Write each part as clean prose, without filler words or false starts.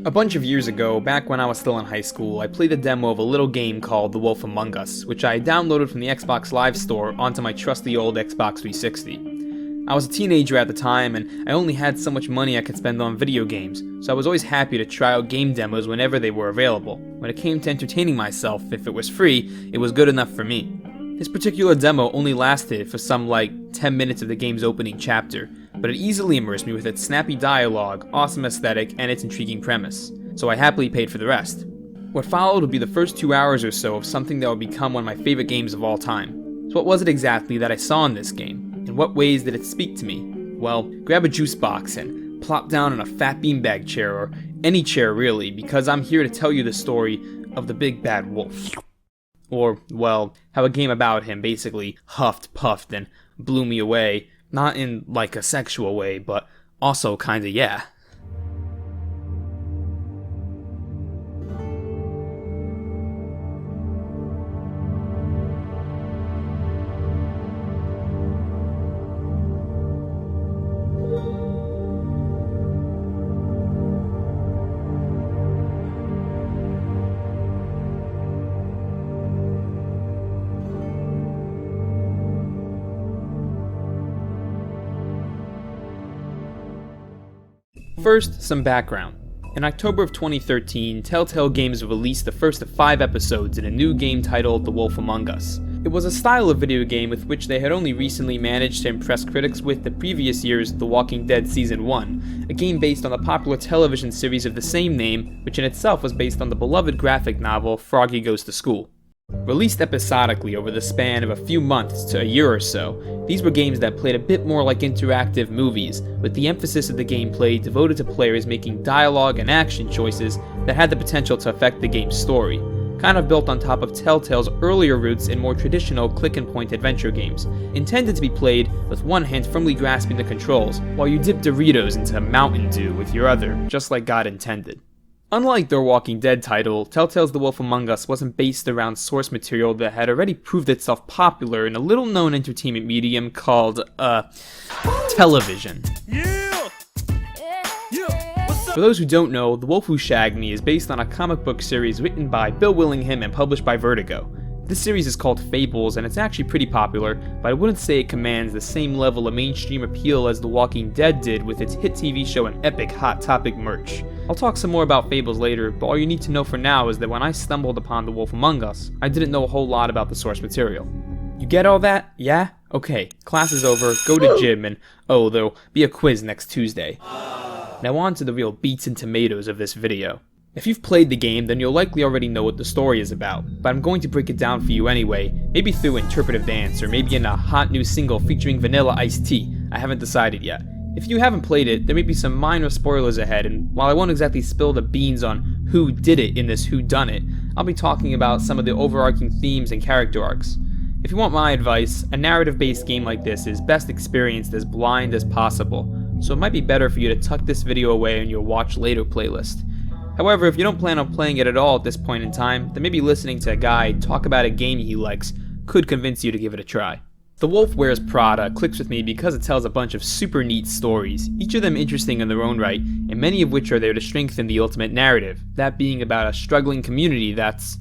A bunch of years ago, back when I was still in high school, I played a demo of a little game called The Wolf Among Us, which I downloaded from the Xbox Live Store onto my trusty old Xbox 360. I was a teenager at the time, and I only had so much money I could spend on video games, so I was always happy to try out game demos whenever they were available. When it came to entertaining myself, if it was free, it was good enough for me. This particular demo only lasted for some 10 minutes of the game's opening chapter, but it easily immersed me with its snappy dialogue, awesome aesthetic, and its intriguing premise, so I happily paid for the rest. What followed would be the first 2 hours or so of something that would become one of my favorite games of all time. So what was it exactly that I saw in this game? In what ways did it speak to me? Well, grab a juice box and plop down in a fat beanbag chair, or any chair really, because I'm here to tell you the story of the big bad wolf. Or, well, how a game about him basically huffed, puffed, and blew me away. Not in, a sexual way, but also kinda yeah. First, some background. In October of 2013, Telltale Games released the first of 5 episodes in a new game titled The Wolf Among Us. It was a style of video game with which they had only recently managed to impress critics with the previous year's The Walking Dead Season 1, a game based on the popular television series of the same name, which in itself was based on the beloved graphic novel Froggy Goes to School. Released episodically over the span of a few months to a year or so, these were games that played a bit more like interactive movies, with the emphasis of the gameplay devoted to players making dialogue and action choices that had the potential to affect the game's story, kind of built on top of Telltale's earlier roots in more traditional click-and-point adventure games, intended to be played with one hand firmly grasping the controls, while you dip Doritos into Mountain Dew with your other, just like God intended. Unlike their Walking Dead title, Telltale's The Wolf Among Us wasn't based around source material that had already proved itself popular in a little-known entertainment medium called, television. Yeah! For those who don't know, The Wolf Who Shagged Me is based on a comic book series written by Bill Willingham and published by Vertigo. This series is called Fables, and it's actually pretty popular, but I wouldn't say it commands the same level of mainstream appeal as The Walking Dead did with its hit TV show and epic Hot Topic merch. I'll talk some more about Fables later, but all you need to know for now is that when I stumbled upon The Wolf Among Us, I didn't know a whole lot about the source material. You get all that? Yeah? Okay, class is over, go to gym, and there'll be a quiz next Tuesday. Now on to the real beets and tomatoes of this video. If you've played the game, then you'll likely already know what the story is about, but I'm going to break it down for you anyway, maybe through interpretive dance, or maybe in a hot new single featuring Vanilla Iced Tea. I haven't decided yet. If you haven't played it, there may be some minor spoilers ahead, and while I won't exactly spill the beans on who did it in this whodunit, I'll be talking about some of the overarching themes and character arcs. If you want my advice, a narrative-based game like this is best experienced as blind as possible, so it might be better for you to tuck this video away in your watch later playlist. However, if you don't plan on playing it at all at this point in time, then maybe listening to a guy talk about a game he likes could convince you to give it a try. The Wolf Wears Prada clicks with me because it tells a bunch of super neat stories, each of them interesting in their own right, and many of which are there to strengthen the ultimate narrative, that being about a struggling community that's,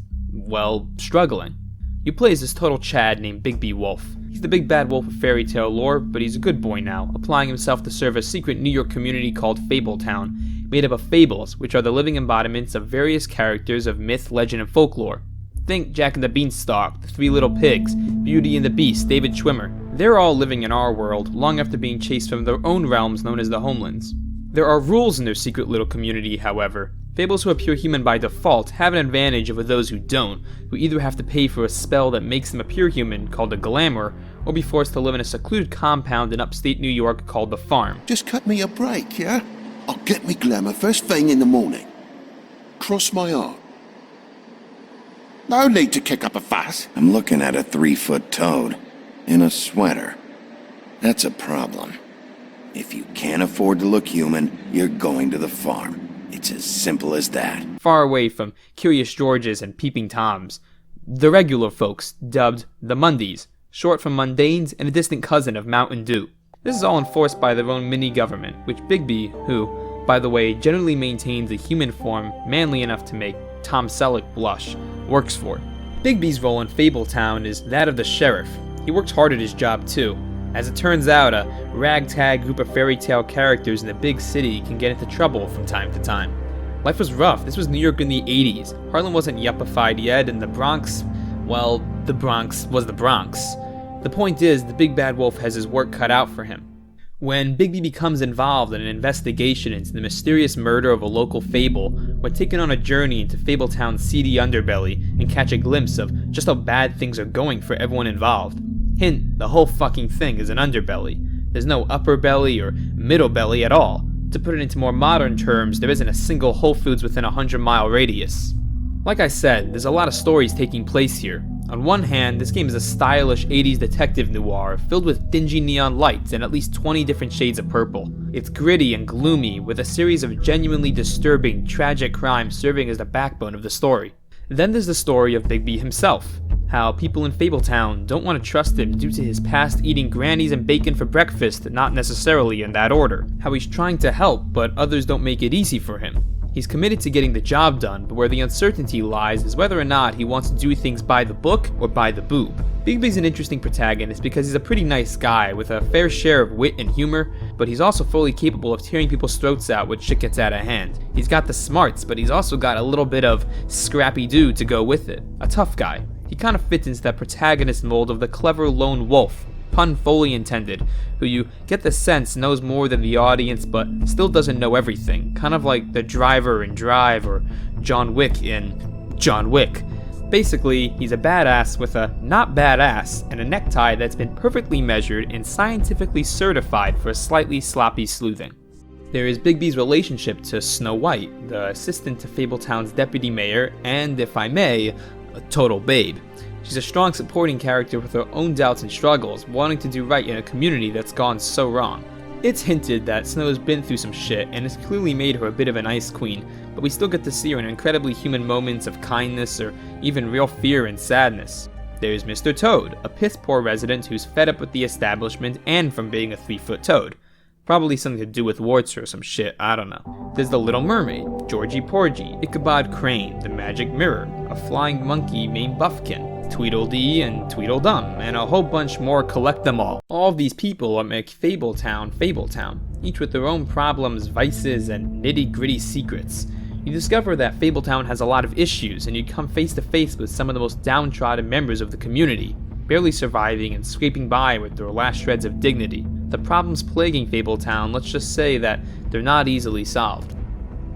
struggling. You play as this total Chad named Bigby Wolf. He's the big bad wolf of fairy tale lore, but he's a good boy now, applying himself to serve a secret New York community called Fabletown, made up of fables, which are the living embodiments of various characters of myth, legend, and folklore. Think Jack and the Beanstalk, the Three Little Pigs, Beauty and the Beast, David Schwimmer. They're all living in our world, long after being chased from their own realms known as the Homelands. There are rules in their secret little community, however. Fables who appear human by default have an advantage over those who don't, who either have to pay for a spell that makes them appear human, called a glamour, or be forced to live in a secluded compound in upstate New York called the Farm. Just cut me a break, yeah? I'll get me glamour first thing in the morning. Cross my heart. No need to kick up a fuss. I'm looking at a 3-foot toad in a sweater. That's a problem. If you can't afford to look human, you're going to the farm. It's as simple as that. Far away from Curious Georges and Peeping Toms, the regular folks, dubbed the Mundies, short for Mundanes and a distant cousin of Mountain Dew. This is all enforced by their own mini-government, which Bigby, who, by the way, generally maintains a human form manly enough to make Tom Selleck blush, works for. Bigby's role in Fabletown is that of the sheriff. He works hard at his job too. As it turns out, a ragtag group of fairy tale characters in a big city can get into trouble from time to time. Life was rough. This was New York in the 80s. Harlem wasn't yuppified yet, and the Bronx, well, the Bronx was the Bronx. The point is, the big bad wolf has his work cut out for him. When Bigby becomes involved in an investigation into the mysterious murder of a local fable, we're taken on a journey into Fabletown's seedy underbelly and catch a glimpse of just how bad things are going for everyone involved. Hint, the whole fucking thing is an underbelly. There's no upper belly or middle belly at all. To put it into more modern terms, there isn't a single Whole Foods within a 100-mile radius. Like I said, there's a lot of stories taking place here. On one hand, this game is a stylish 80s detective noir filled with dingy neon lights and at least 20 different shades of purple. It's gritty and gloomy, with a series of genuinely disturbing, tragic crimes serving as the backbone of the story. Then there's the story of Bigby himself. How people in Fabletown don't want to trust him due to his past eating grannies and bacon for breakfast, not necessarily in that order. How he's trying to help, but others don't make it easy for him. He's committed to getting the job done, but where the uncertainty lies is whether or not he wants to do things by the book or by the boob. Bigby's an interesting protagonist because he's a pretty nice guy with a fair share of wit and humor, but he's also fully capable of tearing people's throats out when shit gets out of hand. He's got the smarts, but he's also got a little bit of scrappy-doo to go with it. A tough guy. He kind of fits into that protagonist mold of the clever lone wolf, pun fully intended, who you get the sense knows more than the audience but still doesn't know everything, kind of like the driver in Drive or John Wick in John Wick. Basically, he's a badass with a not badass and a necktie that's been perfectly measured and scientifically certified for slightly sloppy sleuthing. There is Bigby's relationship to Snow White, the assistant to Fabletown's deputy mayor, and, if I may, a total babe. She's a strong supporting character with her own doubts and struggles, wanting to do right in a community that's gone so wrong. It's hinted that Snow's been through some shit and has clearly made her a bit of an ice queen, but we still get to see her in incredibly human moments of kindness or even real fear and sadness. There's Mr. Toad, a piss-poor resident who's fed up with the establishment and from being a 3-foot toad. Probably something to do with warts or some shit, I don't know. There's the Little Mermaid, Georgie Porgy, Ichabod Crane, the Magic Mirror, a flying monkey named Buffkin, Tweedledee and Tweedledum, and a whole bunch more. Collect them all. All of these people make Fabletown, each with their own problems, vices, and nitty-gritty secrets. You discover that Fabletown has a lot of issues, and you come face to face with some of the most downtrodden members of the community, barely surviving and scraping by with their last shreds of dignity. The problems plaguing Fabletown, let's just say that they're not easily solved.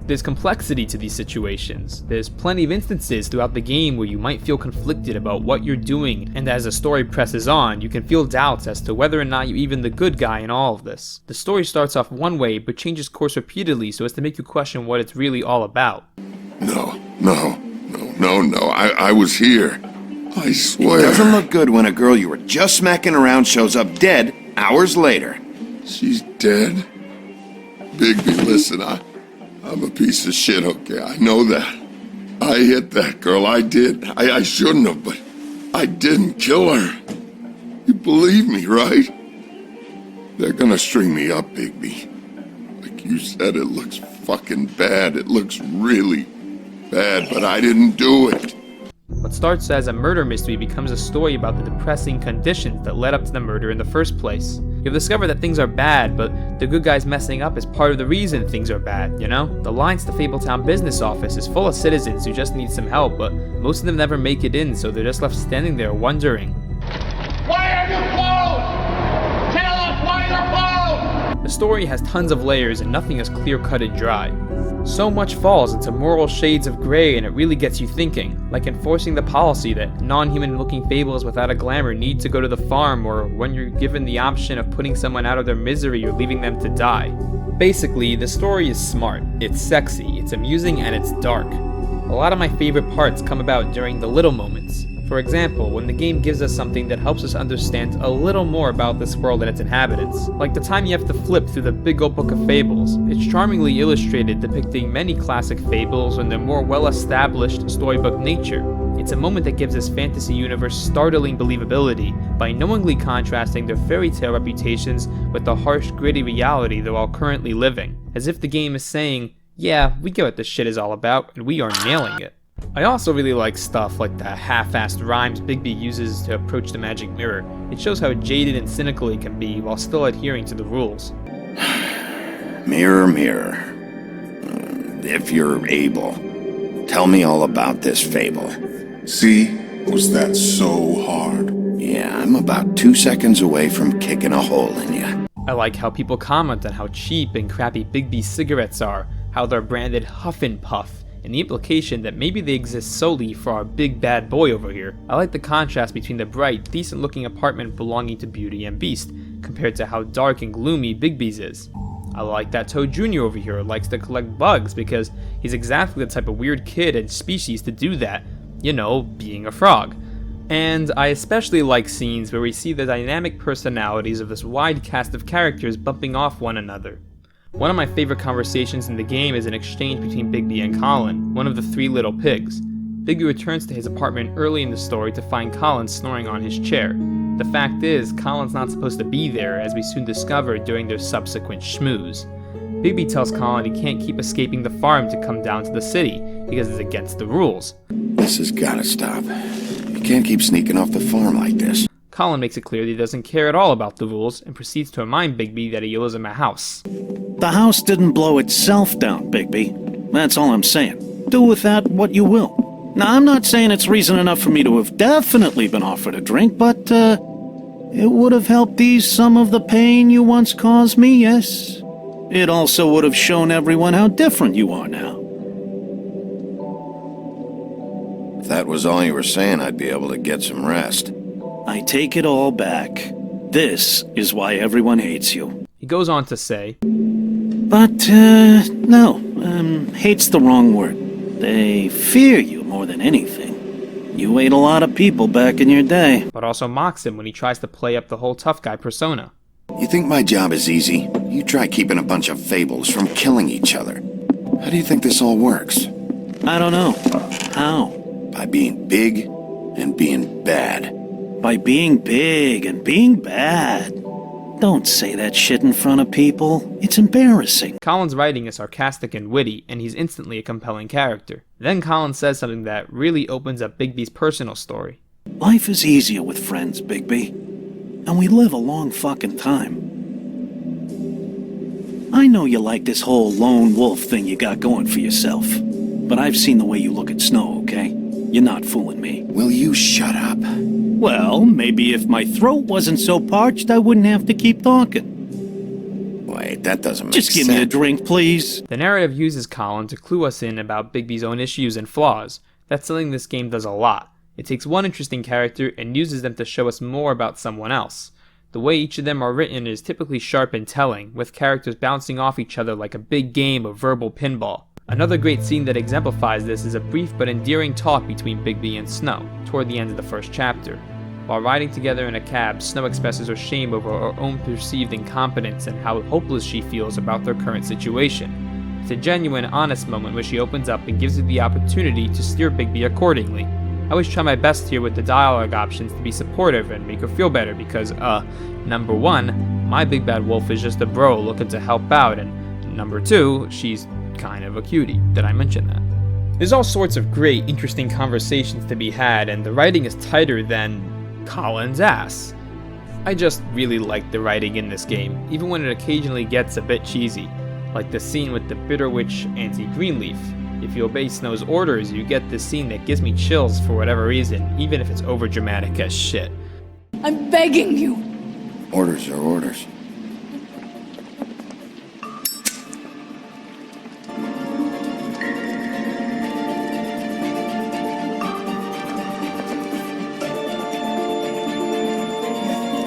There's complexity to these situations. There's plenty of instances throughout the game where you might feel conflicted about what you're doing, and as the story presses on, you can feel doubts as to whether or not you're even the good guy in all of this. The story starts off one way, but changes course repeatedly so as to make you question what it's really all about. No. I was here. I swear. It doesn't look good when a girl you were just smacking around shows up dead hours later. She's dead? Bigby, listen, I'm a piece of shit, okay? I know that. I hit that girl, I did. I shouldn't have, but I didn't kill her. You believe me, right? They're gonna string me up, Bigby. Like you said, it looks fucking bad. It looks really bad, but I didn't do it. What starts as a murder mystery becomes a story about the depressing conditions that led up to the murder in the first place. You'll discover that things are bad, but the good guys messing up is part of the reason things are bad, you know? The lines to Fabletown business office is full of citizens who just need some help, but most of them never make it in, so they're just left standing there wondering. Why are you closed? Tell us why you're closed! The story has tons of layers and nothing is clear-cut and dry. So much falls into moral shades of gray and it really gets you thinking, like enforcing the policy that non-human looking fables without a glamour need to go to the farm, or when you're given the option of putting someone out of their misery or leaving them to die. Basically, the story is smart, it's sexy, it's amusing, and it's dark. A lot of my favorite parts come about during the little moments. For example, when the game gives us something that helps us understand a little more about this world and its inhabitants, like the time you have to flip through the big old book of fables. It's charmingly illustrated, depicting many classic fables in their more well-established storybook nature. It's a moment that gives this fantasy universe startling believability by knowingly contrasting their fairy tale reputations with the harsh, gritty reality they're all currently living, as if the game is saying, yeah, we get what this shit is all about, and we are nailing it. I also really like stuff like the half-assed rhymes Bigby uses to approach the magic mirror. It shows how jaded and cynical he can be while still adhering to the rules. Mirror, mirror, if you're able, tell me all about this fable. See? Was that so hard? Yeah, I'm about 2 seconds away from kicking a hole in you. I like how people comment on how cheap and crappy Bigby cigarettes are, how they're branded Huff and Puff, and the implication that maybe they exist solely for our big bad boy over here. I like the contrast between the bright, decent looking apartment belonging to Beauty and Beast, compared to how dark and gloomy Bigby's is. I like that Toad Jr. over here likes to collect bugs because he's exactly the type of weird kid and species to do that, you know, being a frog. And I especially like scenes where we see the dynamic personalities of this wide cast of characters bumping off one another. One of my favorite conversations in the game is an exchange between Bigby and Colin, one of the 3 little pigs. Bigby returns to his apartment early in the story to find Colin snoring on his chair. The fact is, Colin's not supposed to be there, as we soon discover during their subsequent schmooze. Bigby tells Colin he can't keep escaping the farm to come down to the city, because it's against the rules. This has gotta stop. You can't keep sneaking off the farm like this. Colin makes it clear that he doesn't care at all about the rules, and proceeds to remind Bigby that he owes him a house. The house didn't blow itself down, Bigby. That's all I'm saying. Do with that what you will. Now, I'm not saying it's reason enough for me to have definitely been offered a drink, but, it would have helped ease some of the pain you once caused me, yes? It also would have shown everyone how different you are now. If that was all you were saying, I'd be able to get some rest. I take it all back. This is why everyone hates you. He goes on to say, But, no, hate's the wrong word. They fear you more than anything. You ate a lot of people back in your day. but also mocks him when he tries to play up the whole tough guy persona. You think my job is easy? You try keeping a bunch of fables from killing each other. How do you think this all works? I don't know. How? By being big and being bad. By being big and being bad. Don't say that shit in front of people. It's embarrassing. Colin's writing is sarcastic and witty, and he's instantly a compelling character. Then Colin says something that really opens up Bigby's personal story. Life is easier with friends, Bigby. And we live a long fucking time. I know you like this whole lone wolf thing you got going for yourself. But I've seen the way you look at Snow, okay? You're not fooling me. Will you shut up? Well, maybe if my throat wasn't so parched, I wouldn't have to keep talking. Wait, that doesn't make Just sense. give me a drink, please. The narrative uses Colin to clue us in about Bigby's own issues and flaws. That's something this game does a lot. It takes one interesting character and uses them to show us more about someone else. The way each of them are written is typically sharp and telling, with characters bouncing off each other like a big game of verbal pinball. Another great scene that exemplifies this is a brief but endearing talk between Bigby and Snow, toward the end of the first chapter. While riding together in a cab, Snow expresses her shame over her own perceived incompetence and how hopeless she feels about their current situation. It's a genuine, honest moment where she opens up and gives you the opportunity to steer Bigby accordingly. I always try my best here with the dialogue options to be supportive and make her feel better because, number one, my big bad wolf is just a bro looking to help out, and number two, she's kind of a cutie. Did I mention that? There's all sorts of great, interesting conversations to be had, and the writing is tighter than Colin's ass. I just really like the writing in this game, even when it occasionally gets a bit cheesy, like the scene with the Bitter Witch Anti-Greenleaf. If you obey Snow's orders, you get this scene that gives me chills for whatever reason, even if it's overdramatic as shit. I'm begging you. Orders are orders.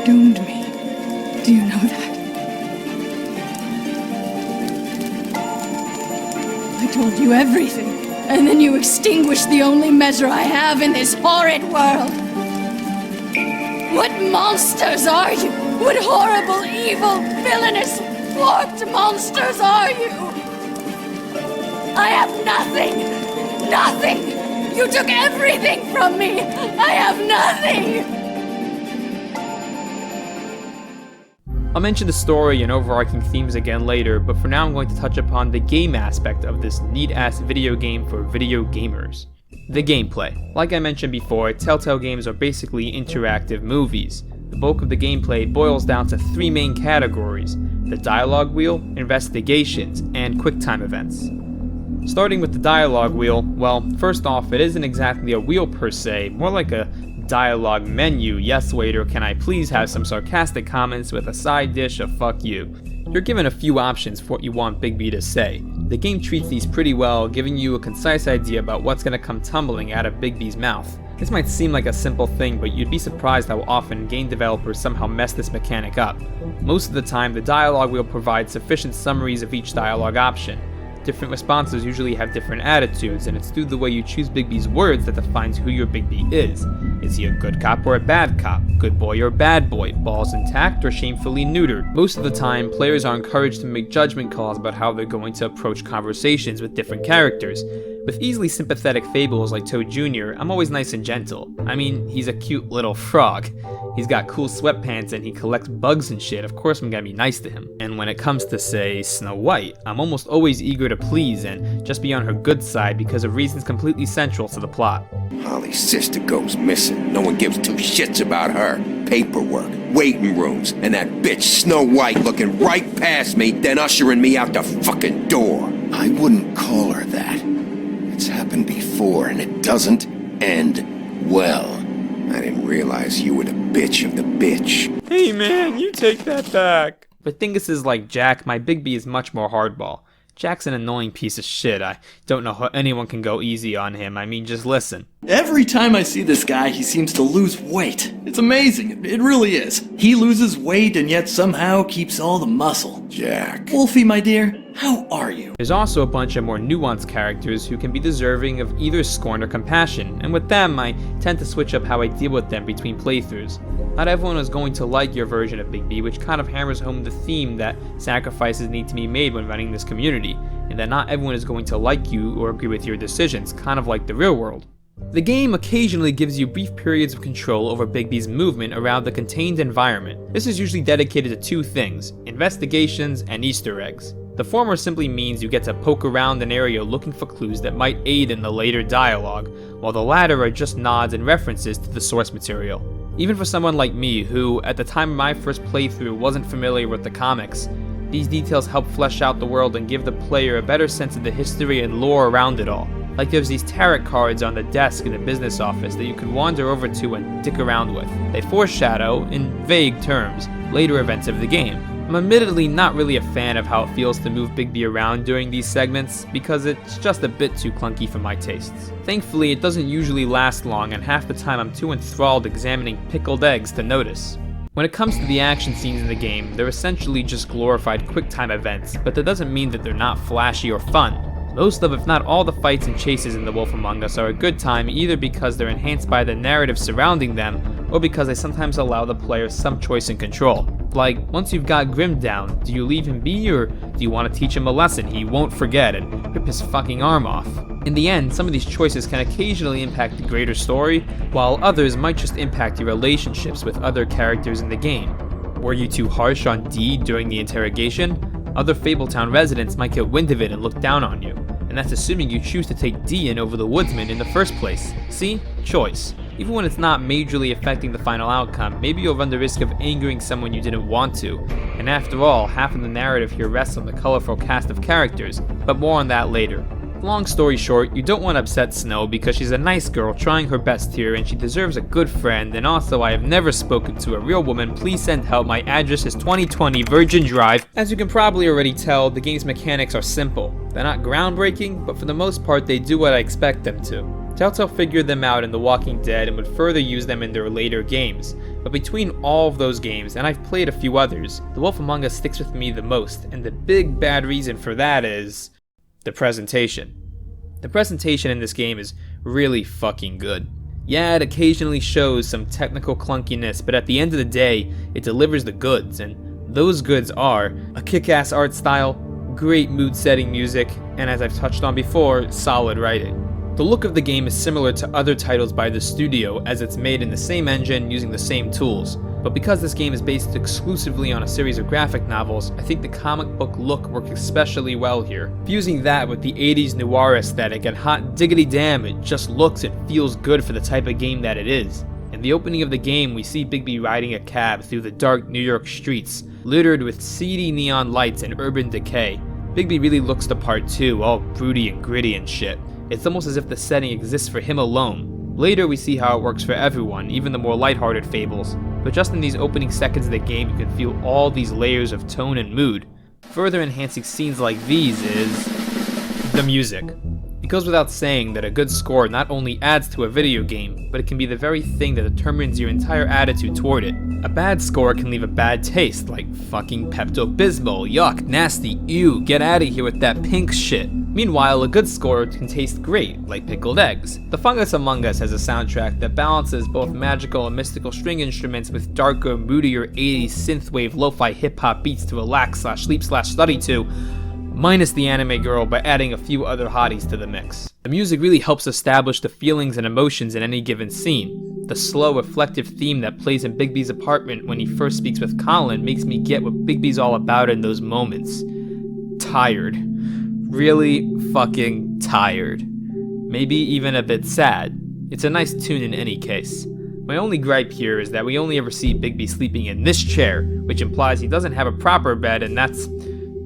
Doomed me. Do you know that? I told you everything. and then you extinguish the only measure I have in this horrid world. What monsters are you? What horrible, evil, villainous, warped monsters are you? I have nothing! Nothing! You took everything from me! I have nothing! I'll mention the story and overarching themes again later, but for now I'm going to touch upon the game aspect of this neat-ass video game for video gamers. The gameplay. Like I mentioned before, Telltale games are basically interactive movies. The bulk of the gameplay boils down to three main categories: the dialogue wheel, investigations, and QuickTime events. Starting with the dialogue wheel, well, first off, it isn't exactly a wheel per se, more like a dialogue menu. Yes waiter, can I please have some sarcastic comments with a side dish of fuck you. You're given a few options for what you want Bigby to say. The game treats these pretty well, giving you a concise idea about what's gonna come tumbling out of Bigby's mouth. This might seem like a simple thing, but you'd be surprised how often game developers somehow mess this mechanic up. Most of the time, the dialogue wheel provides sufficient summaries of each dialogue option. Different responses usually have different attitudes, and it's through the way you choose Bigby's words that defines who your Bigby is. Is he a good cop or a bad cop? Good boy or bad boy? Balls intact or shamefully neutered? Most of the time, players are encouraged to make judgment calls about how they're going to approach conversations with different characters. With easily sympathetic fables like Toad Jr., I'm always nice and gentle. I mean, he's a cute little frog. He's got cool sweatpants and he collects bugs and shit, of course I'm gonna be nice to him. And when it comes to, say, Snow White, I'm almost always eager to please and just be on her good side because of reasons completely central to the plot. Holly's sister goes missing. No one gives two shits about her. Paperwork, waiting rooms, and that bitch Snow White looking right past me, then ushering me out the fucking door. I wouldn't call her that. It's happened before, and it doesn't end well. I didn't realize you were the bitch of the bitch. Hey man, you take that back. But Dingus is like Jack, my Bigby is much more hardball. Jack's an annoying piece of shit. I don't know how anyone can go easy on him. I mean, just listen. Every time I see this guy, he seems to lose weight. It's amazing. It really is. He loses weight and yet somehow keeps all the muscle. Jack. Wolfie, my dear, how are you? There's also a bunch of more nuanced characters who can be deserving of either scorn or compassion, and with them, I tend to switch up how I deal with them between playthroughs. Not everyone is going to like your version of Bigby, which kind of hammers home the theme that sacrifices need to be made when running this community, and that not everyone is going to like you or agree with your decisions, kind of like the real world. The game occasionally gives you brief periods of control over Bigby's movement around the contained environment. This is usually dedicated to two things: investigations and Easter eggs. The former simply means you get to poke around an area looking for clues that might aid in the later dialogue, while the latter are just nods and references to the source material. Even for someone like me, who, at the time of my first playthrough, wasn't familiar with the comics, these details help flesh out the world and give the player a better sense of the history and lore around it all. Like there's these tarot cards on the desk in the business office that you can wander over to and dick around with. They foreshadow, in vague terms, later events of the game. I'm admittedly not really a fan of how it feels to move Bigby around during these segments, because it's just a bit too clunky for my tastes. Thankfully, it doesn't usually last long, and half the time I'm too enthralled examining pickled eggs to notice. When it comes to the action scenes in the game, they're essentially just glorified QuickTime events, but that doesn't mean that they're not flashy or fun. Most of, if not all, the fights and chases in The Wolf Among Us are a good time, either because they're enhanced by the narrative surrounding them, or because they sometimes allow the player some choice and control. Like, once you've got Grim down, do you leave him be, or do you want to teach him a lesson he won't forget and rip his fucking arm off? In the end, some of these choices can occasionally impact the greater story, while others might just impact your relationships with other characters in the game. Were you too harsh on D during the interrogation? Other Fabletown residents might get wind of it and look down on you, and that's assuming you choose to take D in over the woodsman in the first place. See? Choice. Even when it's not majorly affecting the final outcome, maybe you'll run the risk of angering someone you didn't want to, and after all, half of the narrative here rests on the colorful cast of characters, but more on that later. Long story short, you don't want to upset Snow because she's a nice girl trying her best here and she deserves a good friend, and also I have never spoken to a real woman. Please send help. My address is 2020 Virgin Drive. As you can probably already tell, the game's mechanics are simple. They're not groundbreaking, but for the most part they do what I expect them to. Telltale figured them out in The Walking Dead and would further use them in their later games. But between all of those games, and I've played a few others, The Wolf Among Us sticks with me the most, and the big bad reason for that is the presentation. The presentation in this game is really fucking good. Yeah, it occasionally shows some technical clunkiness, but at the end of the day, it delivers the goods, and those goods are a kick-ass art style, great mood-setting music, and as I've touched on before, solid writing. The look of the game is similar to other titles by the studio, as it's made in the same engine using the same tools. But because this game is based exclusively on a series of graphic novels, I think the comic book look works especially well here. Fusing that with the 80s noir aesthetic, and hot diggity damn, it just looks and feels good for the type of game that it is. In the opening of the game, we see Bigby riding a cab through the dark New York streets, littered with seedy neon lights and urban decay. Bigby really looks the part too, all broody and gritty and shit. It's almost as if the setting exists for him alone. Later we see how it works for everyone, even the more lighthearted fables, but just in these opening seconds of the game you can feel all these layers of tone and mood. Further enhancing scenes like these is the music. It goes without saying that a good score not only adds to a video game, but it can be the very thing that determines your entire attitude toward it. A bad score can leave a bad taste, like fucking Pepto-Bismol, yuck, nasty, ew, get out of here with that pink shit. Meanwhile, a good score can taste great, like pickled eggs. The Fungus Among Us has a soundtrack that balances both magical and mystical string instruments with darker, moodier 80s synthwave lo-fi hip-hop beats to relax/sleep/study to, minus the anime girl by adding a few other hotties to the mix. The music really helps establish the feelings and emotions in any given scene. The slow, reflective theme that plays in Bigby's apartment when he first speaks with Colin makes me get what Bigby's all about in those moments. Tired. Really fucking tired. Maybe even a bit sad. It's a nice tune in any case. My only gripe here is that we only ever see Bigby sleeping in this chair, which implies he doesn't have a proper bed, and that's,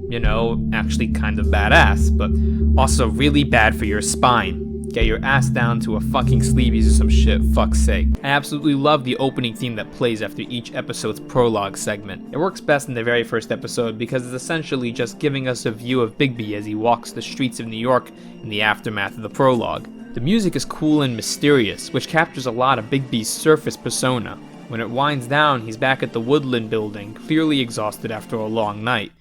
you know, actually kind of badass, but also really bad for your spine. Get your ass down to a fucking sleepies or some shit, fuck's sake. I absolutely love the opening theme that plays after each episode's prologue segment. It works best in the very first episode because it's essentially just giving us a view of Bigby as he walks the streets of New York in the aftermath of the prologue. The music is cool and mysterious, which captures a lot of Bigby's surface persona. When it winds down, he's back at the Woodland building, clearly exhausted after a long night.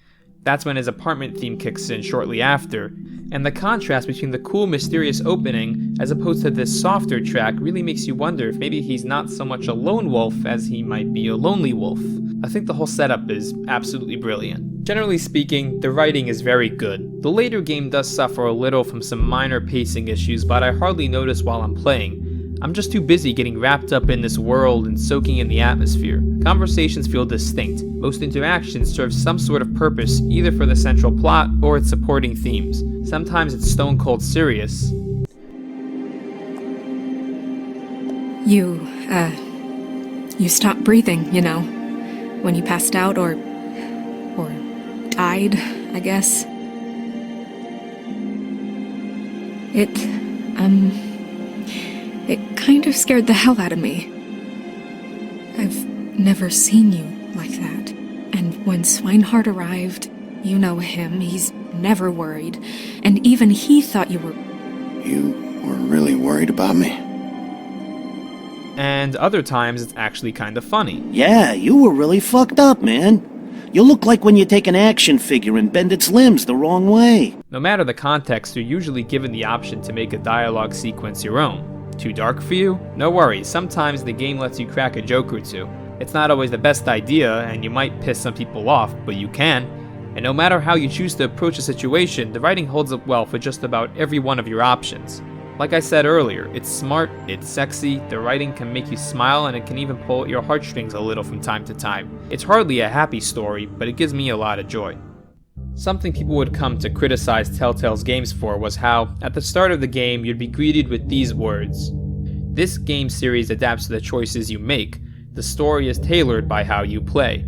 That's when his apartment theme kicks in shortly after, and the contrast between the cool, mysterious opening as opposed to this softer track really makes you wonder if maybe he's not so much a lone wolf as he might be a lonely wolf. I think the whole setup is absolutely brilliant. Generally speaking, the writing is very good. The later game does suffer a little from some minor pacing issues, but I hardly notice while I'm playing. I'm just too busy getting wrapped up in this world and soaking in the atmosphere. Conversations feel distinct. Most interactions serve some sort of purpose, either for the central plot or its supporting themes. Sometimes it's stone cold serious. You stopped breathing, you know, when you passed out or died, I guess. It kind of scared the hell out of me. I've never seen you like that. And when Swinehart arrived, you know him, he's never worried. And even he thought you were... You were really worried about me? And other times it's actually kind of funny. Yeah, you were really fucked up, man. You look like when you take an action figure and bend its limbs the wrong way. No matter the context, you're usually given the option to make a dialogue sequence your own. Too dark for you? No worries, sometimes the game lets you crack a joke or two. It's not always the best idea, and you might piss some people off, but you can. And no matter how you choose to approach a situation, the writing holds up well for just about every one of your options. Like I said earlier, it's smart, it's sexy, the writing can make you smile, and it can even pull at your heartstrings a little from time to time. It's hardly a happy story, but it gives me a lot of joy. Something people would come to criticize Telltale's games for was how, at the start of the game, you'd be greeted with these words. This game series adapts to the choices you make. The story is tailored by how you play.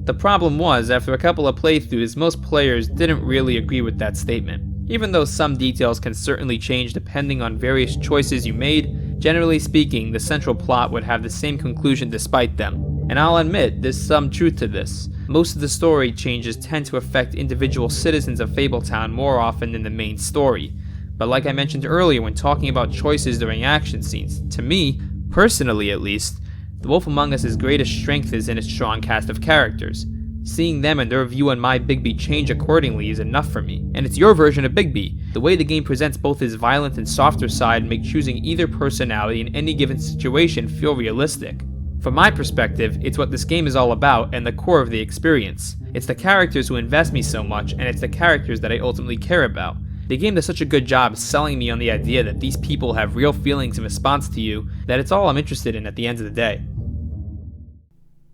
The problem was, after a couple of playthroughs, most players didn't really agree with that statement. Even though some details can certainly change depending on various choices you made, generally speaking, the central plot would have the same conclusion despite them. And I'll admit, there's some truth to this. Most of the story changes tend to affect individual citizens of Fabletown more often than the main story. But like I mentioned earlier when talking about choices during action scenes, to me, personally at least, The Wolf Among Us' greatest strength is in its strong cast of characters. Seeing them and their view on my Bigby change accordingly is enough for me, and it's your version of Bigby. The way the game presents both his violent and softer side make choosing either personality in any given situation feel realistic. From my perspective, it's what this game is all about and the core of the experience. It's the characters who invest me so much, and it's the characters that I ultimately care about. The game does such a good job selling me on the idea that these people have real feelings in response to you that it's all I'm interested in at the end of the day.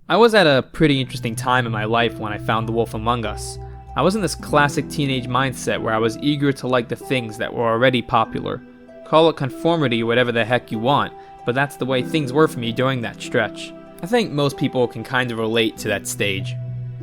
I was at a pretty interesting time in my life when I found The Wolf Among Us. I was in this classic teenage mindset where I was eager to like the things that were already popular. Call it conformity or whatever the heck you want, but that's the way things were for me during that stretch. I think most people can kind of relate to that stage.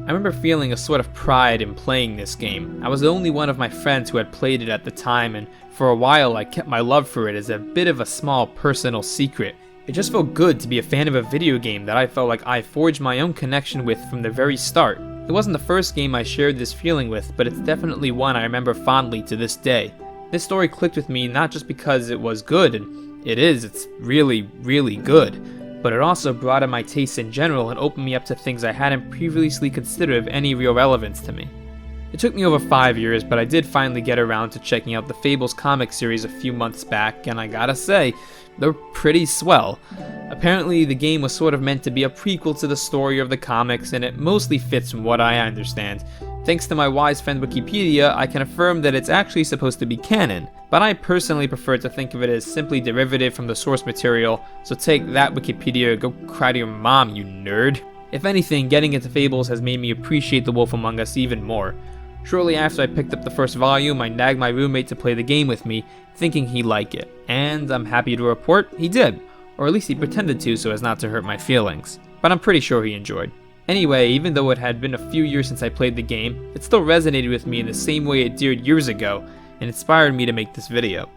I remember feeling a sort of pride in playing this game. I was the only one of my friends who had played it at the time, and for a while I kept my love for it as a bit of a small personal secret. It just felt good to be a fan of a video game that I felt like I forged my own connection with from the very start. It wasn't the first game I shared this feeling with, but it's definitely one I remember fondly to this day. This story clicked with me not just because it was good, and it's really, really good, but it also broadened my tastes in general and opened me up to things I hadn't previously considered of any real relevance to me. It took me over 5 years, but I did finally get around to checking out the Fables comic series a few months back, and I gotta say, they're pretty swell. Apparently, the game was sort of meant to be a prequel to the story of the comics, and it mostly fits from what I understand. Thanks to my wise friend Wikipedia, I can affirm that it's actually supposed to be canon, but I personally prefer to think of it as simply derivative from the source material, so take that Wikipedia, go cry to your mom, you nerd. If anything, getting into Fables has made me appreciate The Wolf Among Us even more. Shortly after I picked up the first volume, I nagged my roommate to play the game with me, thinking he'd like it, and I'm happy to report he did, or at least he pretended to so as not to hurt my feelings, but I'm pretty sure he enjoyed. Anyway, even though it had been a few years since I played the game, it still resonated with me in the same way it did years ago, and inspired me to make this video.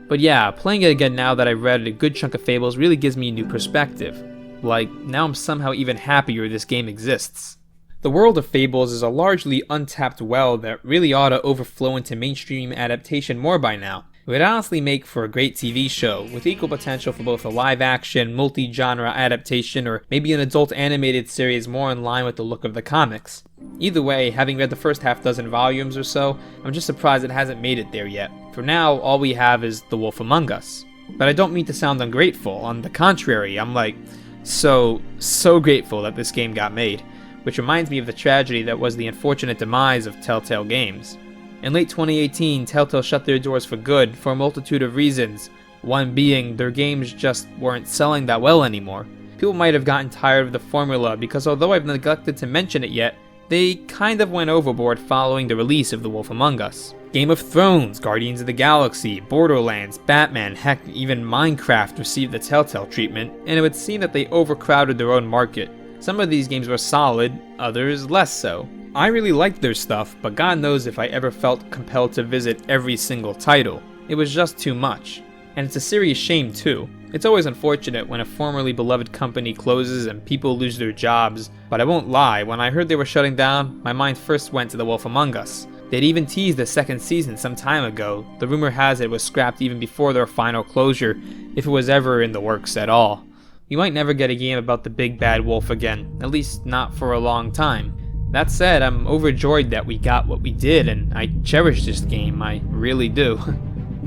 But yeah, playing it again now that I've read a good chunk of Fables really gives me a new perspective. Like, now I'm somehow even happier this game exists. The world of Fables is a largely untapped well that really ought to overflow into mainstream adaptation more by now. It would honestly make for a great TV show, with equal potential for both a live-action, multi-genre adaptation or maybe an adult animated series more in line with the look of the comics. Either way, having read the first half dozen volumes or so, I'm just surprised it hasn't made it there yet. For now, all we have is The Wolf Among Us. But I don't mean to sound ungrateful, on the contrary, I'm like, so grateful that this game got made, which reminds me of the tragedy that was the unfortunate demise of Telltale Games. In late 2018, Telltale shut their doors for good for a multitude of reasons, one being their games just weren't selling that well anymore. People might have gotten tired of the formula because although I've neglected to mention it yet, they kind of went overboard following the release of The Wolf Among Us. Game of Thrones, Guardians of the Galaxy, Borderlands, Batman, heck, even Minecraft received the Telltale treatment, and it would seem that they overcrowded their own market. Some of these games were solid, others less so. I really liked their stuff, but God knows if I ever felt compelled to visit every single title. It was just too much. And it's a serious shame too. It's always unfortunate when a formerly beloved company closes and people lose their jobs, but I won't lie, when I heard they were shutting down, my mind first went to The Wolf Among Us. They'd even teased a second season some time ago. The rumor has it was scrapped even before their final closure, if it was ever in the works at all. We might never get a game about the big bad wolf again, at least not for a long time. That said, I'm overjoyed that we got what we did, and I cherish this game, I really do.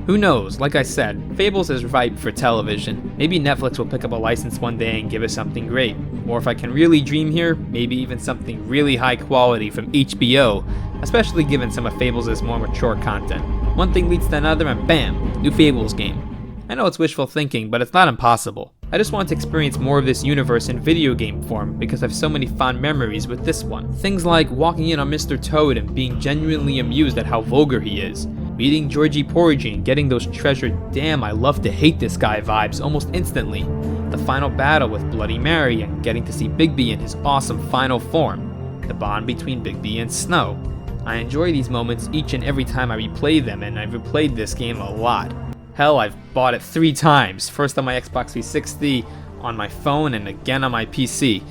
Who knows, like I said, Fables is ripe for television. Maybe Netflix will pick up a license one day and give us something great. Or if I can really dream here, maybe even something really high quality from HBO, especially given some of Fables' more mature content. One thing leads to another and bam, new Fables game. I know it's wishful thinking, but it's not impossible. I just want to experience more of this universe in video game form because I have so many fond memories with this one. Things like walking in on Mr. Toad and being genuinely amused at how vulgar he is. Meeting Georgie Porgy and getting those treasured damn I love to hate this guy vibes almost instantly. The final battle with Bloody Mary and getting to see Bigby in his awesome final form. The bond between Bigby and Snow. I enjoy these moments each and every time I replay them, and I've replayed this game a lot. Hell, I've bought it 3 times, first on my Xbox 360, on my phone, and again on my PC.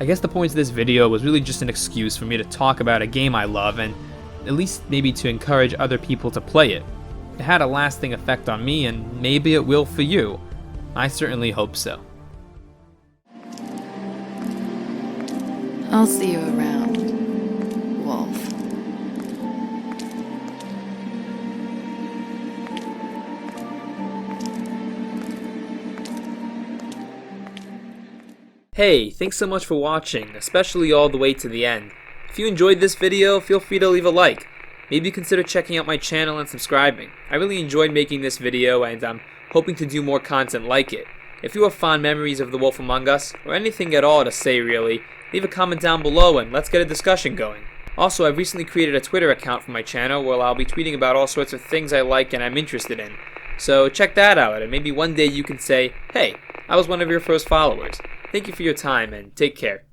I guess the point of this video was really just an excuse for me to talk about a game I love and at least maybe to encourage other people to play it. It had a lasting effect on me and maybe it will for you. I certainly hope so. I'll see you around. Hey, thanks so much for watching, especially all the way to the end. If you enjoyed this video, feel free to leave a like. Maybe consider checking out my channel and subscribing. I really enjoyed making this video and I'm hoping to do more content like it. If you have fond memories of The Wolf Among Us, or anything at all to say really, leave a comment down below and let's get a discussion going. Also, I've recently created a Twitter account for my channel where I'll be tweeting about all sorts of things I like and I'm interested in. So check that out and maybe one day you can say, hey, I was one of your first followers. Thank you for your time and take care.